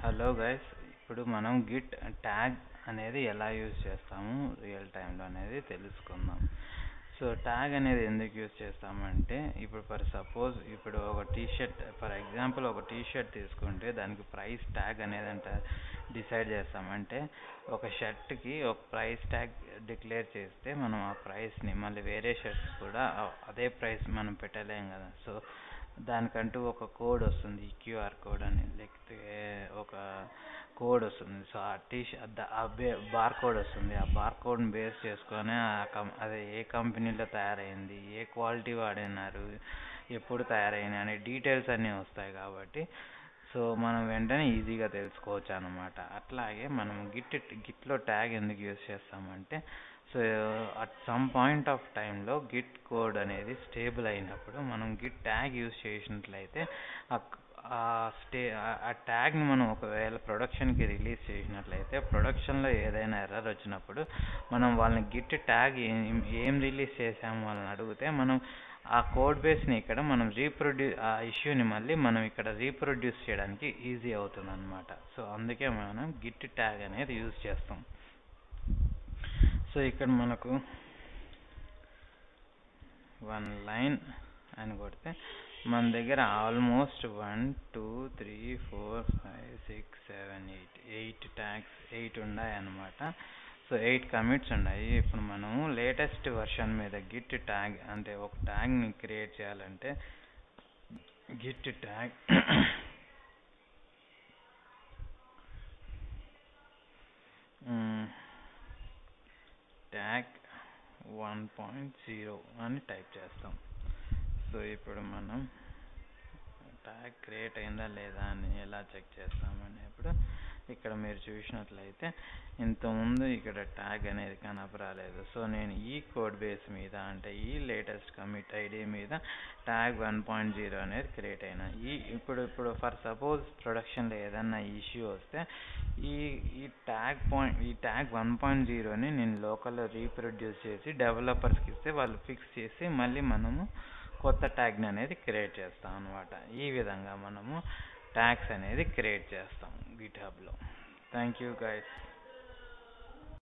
Hello guys, ఇప్పుడు మనం Git tag అనేది ఎలా యూజ్ చేస్తాము రియల్ టైంలో అనేది తెలుసుకుందాం. సో ట్యాగ్ అనేది ఎందుకు యూజ్ చేస్తామంటే, ఇప్పుడు సపోజ్ ఇప్పుడు ఒక టీషర్ట్, ఫర్ ఎగ్జాంపుల్ ఒక టీషర్ట్ తీసుకుంటే దానికి ప్రైస్ ట్యాగ్ అనేది డిసైడ్ చేస్తాం. అంటే ఒక షర్ట్కి ఒక ప్రైస్ ట్యాగ్ డిక్లేర్ చేస్తే మనం ఆ ప్రైస్ని మళ్ళీ వేరే షర్ట్స్ కూడా అదే ప్రైస్ మనం పెట్టలేం కదా. సో దానికంటూ ఒక కోడ్ వస్తుంది, క్యూఆర్ కోడ్ అని, లేకపోతే ఒక కోడ్ వస్తుంది. సో బార్ కోడ్ వస్తుంది. ఆ బార్ కోడ్ని బేస్ చేసుకొని అది ఏ కంపెనీలో తయారైంది, ఏ క్వాలిటీ వాడినారు, ఎప్పుడు తయారైంది అనే డీటెయిల్స్ అన్నీ వస్తాయి. కాబట్టి సో మనం వెంటనే ఈజీగా తెలుసుకోవచ్చు అన్నమాట. అట్లాగే మనం గిట్లో ట్యాగ్ ఎందుకు యూజ్ చేస్తామంటే, so at some point of టైంలో గిట్ కోడ్ అనేది స్టేబుల్ అయినప్పుడు మనం గిట్ ట్యాగ్ యూజ్ చేసినట్లయితే ఆ ట్యాగ్ని మనం ఒకవేళ ప్రొడక్షన్కి రిలీజ్ చేసినట్లయితే, ప్రొడక్షన్లో ఏదైనా ఎర్రర్ వచ్చినప్పుడు మనం వాళ్ళని గిట్ ట్యాగ్ ఏం రిలీజ్ చేసాము వాళ్ళని అడిగితే, మనం ఆ కోడ్ బేస్ని ఇక్కడ మనం ఆ ఇష్యూని మళ్ళీ మనం ఇక్కడ రీప్రొడ్యూస్ చేయడానికి ఈజీ అవుతుంది అనమాట. సో అందుకే మనం గిట్ ట్యాగ్ అనేది యూజ్ చేస్తాం. సో ఇక్కడ మనకు 1 లైన్ అని కొడితే మన దగ్గర ఆల్మోస్ట్ 1 2 3 4 5 6 7 8 ట్యాగ్స్ 8 ఉన్నాయి అన్నమాట. సో 8 కమిట్స్ ఉన్నాయి. ఇప్పుడు మనము లేటెస్ట్ వర్షన్ మీద గిట్ ట్యాగ్ అంటే ఒక ట్యాగ్ని క్రియేట్ చేయాలంటే గిట్ ట్యాగ్ ట్యాగ్ 1.0 అని టైప్ చేస్తాం. సో ఇప్పుడు మనం ట్యాగ్ క్రియేట్ అయిందా లేదా అని ఎలా చెక్ చేస్తామని, ఇప్పుడు ఇక్కడ మీరు చూసినట్లయితే ఇంతకుముందు ఇక్కడ ట్యాగ్ అనేది కనపరాలేదు. సో నేను ఈ కోడ్ బేస్ మీద, అంటే ఈ లేటెస్ట్ కమిట్ ఐడి మీద ట్యాగ్ 1.0 అనేది క్రియేట్ అయినా ఇప్పుడు ఫర్ సపోజ్ ప్రొడక్షన్లో ఏదన్నా ఇష్యూ వస్తే ఈ ట్యాగ్ 1.0ని నేను లోకల్లో రీప్రొడ్యూస్ చేసి డెవలపర్స్కి ఇస్తే వాళ్ళు ఫిక్స్ చేసి మళ్ళీ మనము కొత్త ట్యాగ్ని అనేది క్రియేట్ చేస్తాం అన్నమాట. ఈ విధంగా మనము ట్యాగ్స్ అనేది క్రియేట్ చేస్తాం గిట్ హబ్లో. Thank you guys.